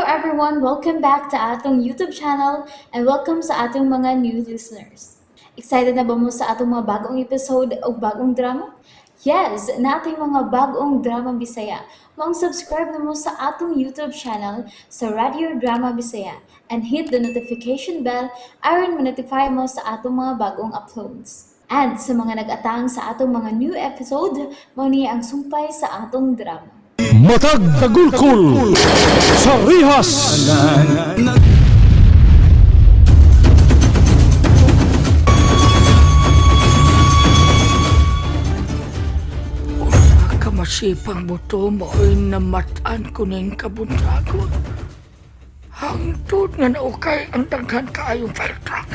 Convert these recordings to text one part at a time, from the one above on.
everyone, welcome back to atong YouTube channel and welcome sa atong mga new listeners. Excited na ba mo sa atong mga bagong episode o bagong drama? Yes, na ating mga bagong drama Bisaya. Subscribe na mo sa atong YouTube channel sa Radio Drama Bisaya and hit the notification bell aron ma-notify mo sa atong mga bagong uploads. And sa mga nag-atang sa atong mga new episode, mo niya ang sumpay sa atong drama. Matag Tagulkol sa Rihas. Kamasipang buto mo'y namataan ko ning kabuntagon. Hangtod nga naukay ang daghan kaayong fire truck.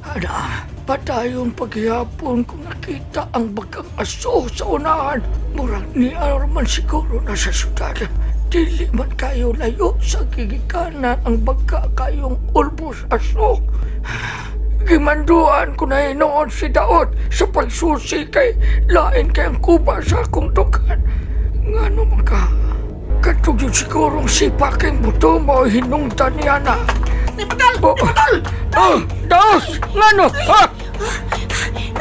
Ada, patayong paghihapon kung nakita ang bagang aso sa unahan. Murag ni Arman siguro na sa syudad. Dili man kayo layo sa gigikanan ang baga kayong ulbos aso. Gimanduan ko na noon si Daot sa pagsusi kay lain kay ang kuba sa akong dugan. Ngano man ka? Katugyo sigurong sipaking buto mo hinungtan niya na. Nipatal! Nipatal! Daos! Ngano? Ha?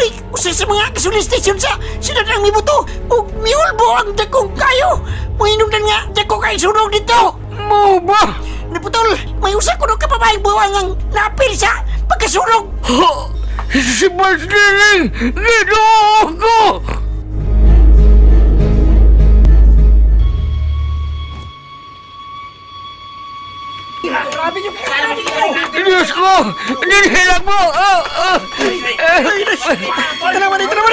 Ay, usay sa mga kasulistasyon sa sinadang mibuto o miulbo ang dakong kayo. Muhinungdan nga dako kay sunog dito. Mo ba? Niputol, may usa ko nung kapabayang buwang ang napil sa pagkasunog. Ha? Si Marceling! Ginoo ko! Diyos ko! Dinihilag mo! Tanaman ito naman!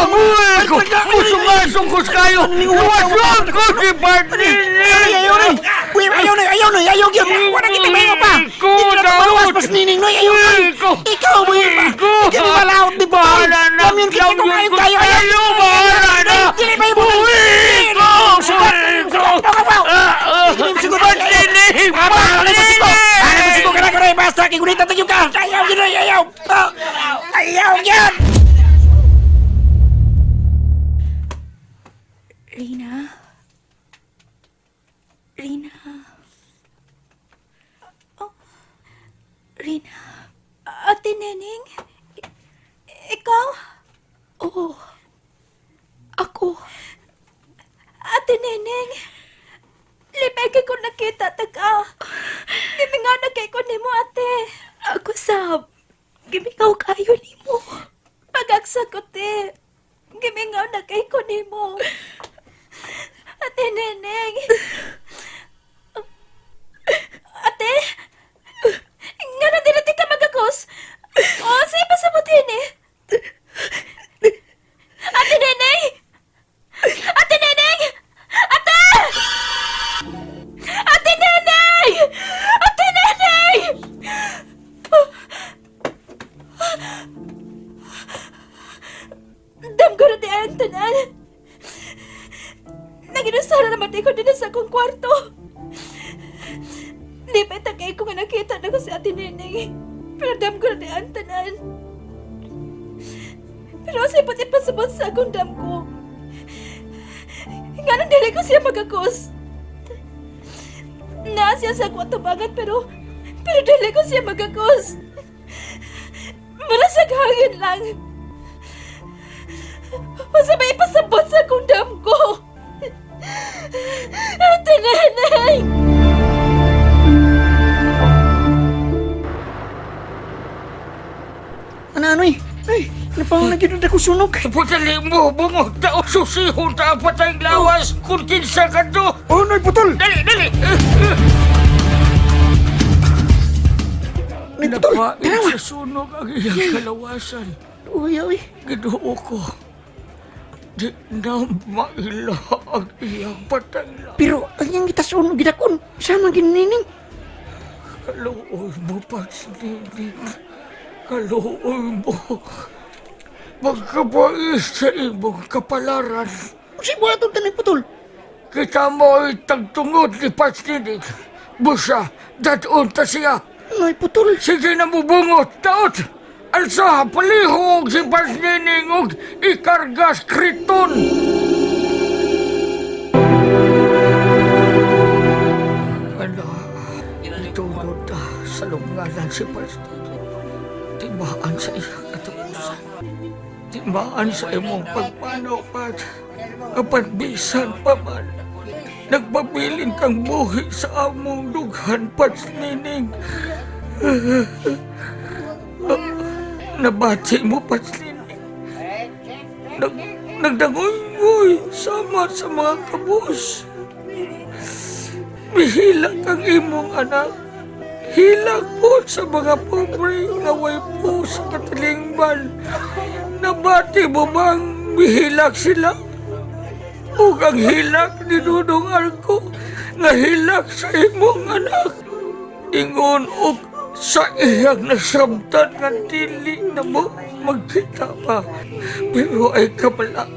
Buhay ko! Musumasungkos kayo! Luwasyon ko si Marceling! Ayaw na! Wala kita bayo pa! Hindi na maluwas pas nining noy! Ayaw na! Ikaw mo yun pa! Hindi na malaot di ba? Lamin kita kung kayo! Ayaw! Bahala na! Hindi na bayo! Buhay ko! Marceling! Basta kigunita tayo ka! Ayaw yun! Ayaw yun! Rina. Oh, Rina. Ate Neneng? Ikaw? Oo. Ako. Ate Neneng. Libeke ko nakita taga. Gimingaw na kay ko nimo ate. Ako sab. Gimingaw kayo nimo. Pagagsa ko te. Gimingaw na kay ko nimo. Ate Neneng. Ate? Nga na dinati ka magakos? O, sa'yo pa sa butin eh. Ate Neneng! Ate Neneng! Ate! Ate Neneng! Ate Neneng! Dam ko na di ang tanan. Naginusara naman ko din sa akong kwarto. Di ba tagay ko nga nakita na ko si Ate Neneng. Pero dam ko na di ang tanan. Pero sipot ipasabot sa akong dam ko. Nga nang dili ko siya magakos. Na siya sa akong atubangan pero dili ko siya magakos. Marasag hangin lang. Basta may ipasabot sa akong dam ko. Ate Neneng! Ano Ay, napang naging ako sunog. Putali mo, bungod na o susihon ta ang patayang lawas kung kinsa ka to. Oh, Noy Putol! Dali! Noy Putol! Napain Tanawa! sa sunog ang iyang kalawasan. Uy. Ginoo ko. Di na maila ang iyang patayang lawas. Pero, ang yung kita sunog gidakon. Sama ginining. Kaluoy mo, Pagsninig. Kaluoy mo. Magkabais sa imong kapalaran. Si buhaton ta Noy Putol. Kita mo ay tagtungod ni Pagsninig. Busa, daton ta siya. Noy Putol. Sige na mo bungot, taot! Alsa, palihog si Pagsninig og ikargas kriton! Tunod sa lunganan si Pastor. Timbaan sa iyang katapusan. Timbaan sa imong pagpanaw, Apat bisan pa man. Nagpabilin kang buhi sa among dughan, Nining. Nabati mo, Nining. Nagdangoy-ngoy sama sa mga kabus. Mihilak ang imong anak. Hilak po sa mga pobre nga way po sa katalingban. Nabati mo bang mihilak sila? Ug ang hilak ni Dudong Arko nga hilak sa imong anak. Ingon og sa iyang nasabtan nga dili na mo magkita pa. Pero ay kabala,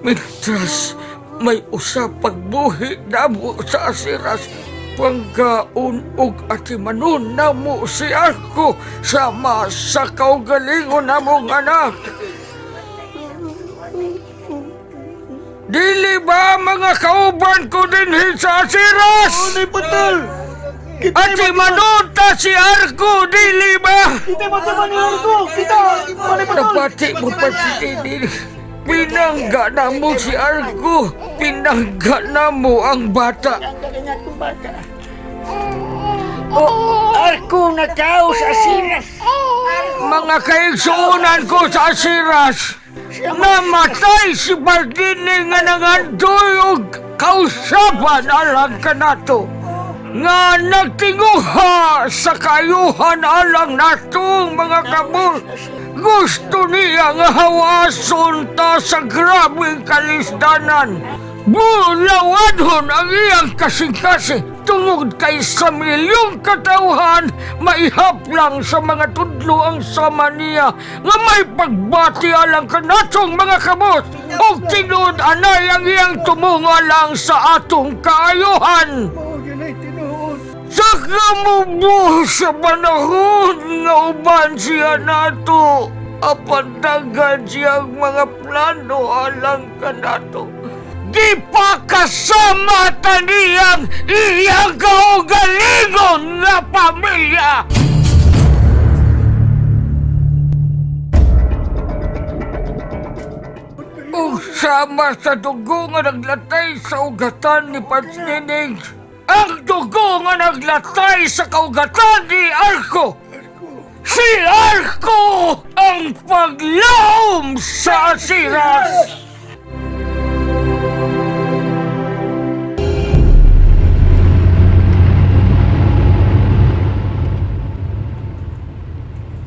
mientras may usap pagbuhi namo sa asiras, panggaon ug atimanon namo si Arko sama sa kaugalingon namong anak. Dili ba mga kauban ko dinhi sa asiras? Ni Patal! Atimanon ta si Arko, dili ba? Kita mataman ni Arko! Kita! Ni Patal! Napati mo pa si Dili. Pinangga na mo si Arko. Pinangga na mo ang bata. Ang kagangat kong bata. Arko na tao sa sinas. Mga kaigsuunan ko sa asiras. Namatay si Bardini nga nangandoy og kausaban alang kanato. Nga nagtinguha sa kayuhan alang natong mga kabul. Gusto niya nga hawason ta sa grabing kalisdanan. Bulawadhon ang iyang kasing-kasing tungod kay sa milyong katauhan maihaplang sa mga tudlo ang sama niya nga may pagbati alang kanatong mga kabot o tinud anay ang iyang tumunga lang sa atong kaayuhan. Saka mo buhos sa panahon nga uban siya nato. Apandagan siyang mga plano alang kanato. Di pa kasama taniyang iyang kaugalingon nga pamilya. Ug sama sa dugo nga naglatay sa ugatan ni Nining. Ang dugo nga naglatay sa kaugatan ni Arko. Si Arko ang paglaom sa asiras.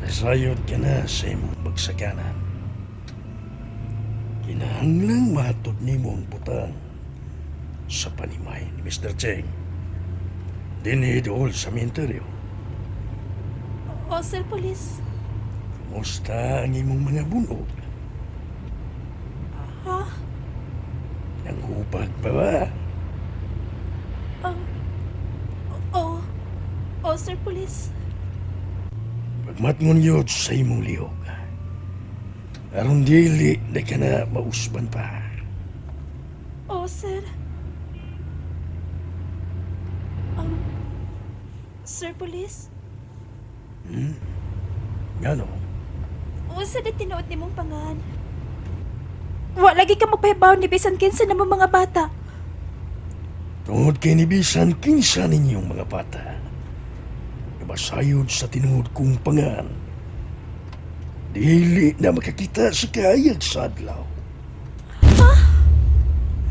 Nasayod ka na sa imong bagsakanan. Kinahanglang mahatod nimo ang butang sa panimay ni Mr. Cheng. Dinhi dool sa minteryo. O, Sir Police. Kumusta ang imong mga bunog? Ha? Nanghubag pa ba? O, Sir Police. Pagmatngon yun sa imong lihok. Aron dili na ka na mausban pa. O, Sir. Sir Police? Ngano? Usa na tinuod ni mong pangan. Wa lagi ka magpahibaw ni bisan kinsa na mga bata. Tungod kay nibisan kinsa ninyong mga bata. Nabasayod sa tinuod kong pangan. Dili na makakita sa kahayag sa adlaw.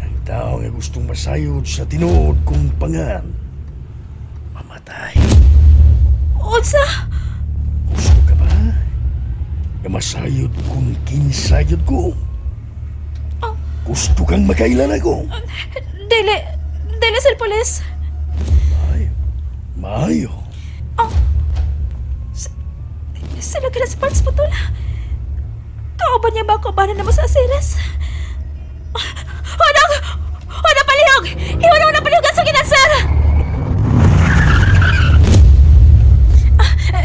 Ang tao nga gustong masayod sa tinuod kong pangan, mamatay. Unsa? Gusto ka ba? Nga masayod kung kinsayod ko? Gusto kang makailan ako? Dili, Sir Police. Maayo. Sila ka na sa Parks Putol. Kauban niya ba ako ba na mo sa asiras? Huwag palihog! Iwan mo na palihogan sa kinan, sir!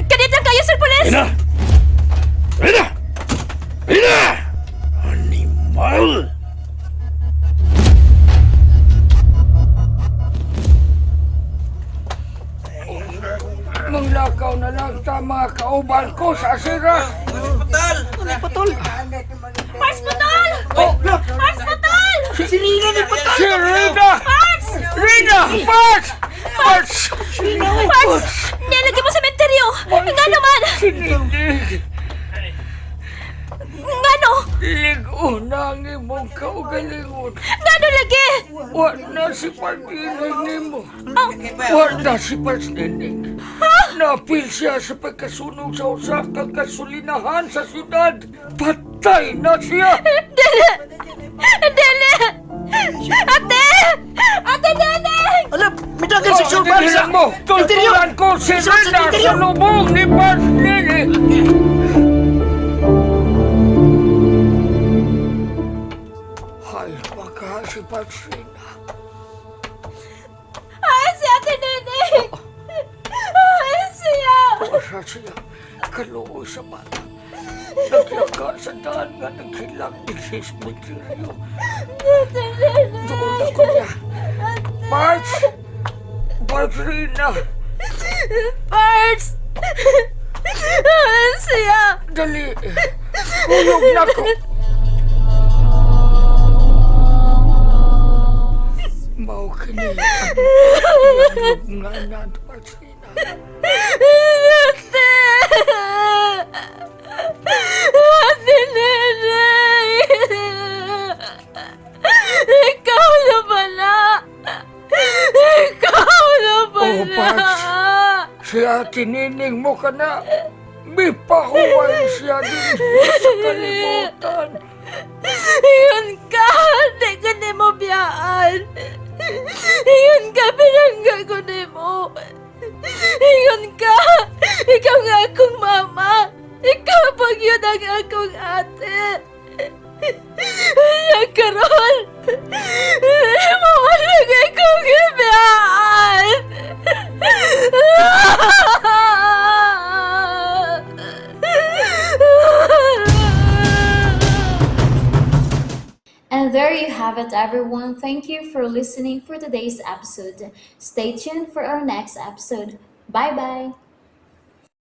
Kanit lang kayo, Sir Police! Rina! Rina! Rina! Animal! Manglakaw na lang sa mga kauban ko sa Asiras. Putol! Mars Putol! Oh, Mars Putol! Sinila ni Putol! si Rina! Rina! Mars! Mars! Mars! Nilagay mo sa sementeryo! Nga naman! Sinindig! Ngano? Ligo na ang imong kaugalingon. Ngano lagi? Wa na si Pagdinig nimo. Oh, Wa na si Pagdinig. Napil siya sa pagkasunog sa usa ka kasulinahan sa syudad. Patay na siya! Dele! Dele! Ate! Ate Dele! Ala, may dagan si Sure Barnes Tigilan mo! Tulturan ko si Rina sa lubong ni Pagdinig! Hay, baka si Patsina. Ay, si Ate Dele! Ay, siya! Asa siya, kaluoy sa bata. Naglaka sa daan nga naghilang ni Sis Mikirio. Ate Dele! Doon ako niya. Parts! Patsina! Parts! Ay, siya! Dali! Kulog na ko! Mao kini ang nga na Patsina. Ate! Ate Dele! Ikaw na pala! Ikaw na Oh, pala! Parts! Si Ate Nining mo ka na! May pahuway siya din sa kalimutan! Iyon ka! Di ko di mo biyaan! Iyon ka! Pinangga ko di mo! Iyon ka! Ikaw nga akong mama! Ikaw pag yun ang akong ate! Nagkaroon! Mawalagay kong ibiyaan! And there you have it, everyone. Thank you for listening for today's episode. Stay tuned for our next episode. Bye bye.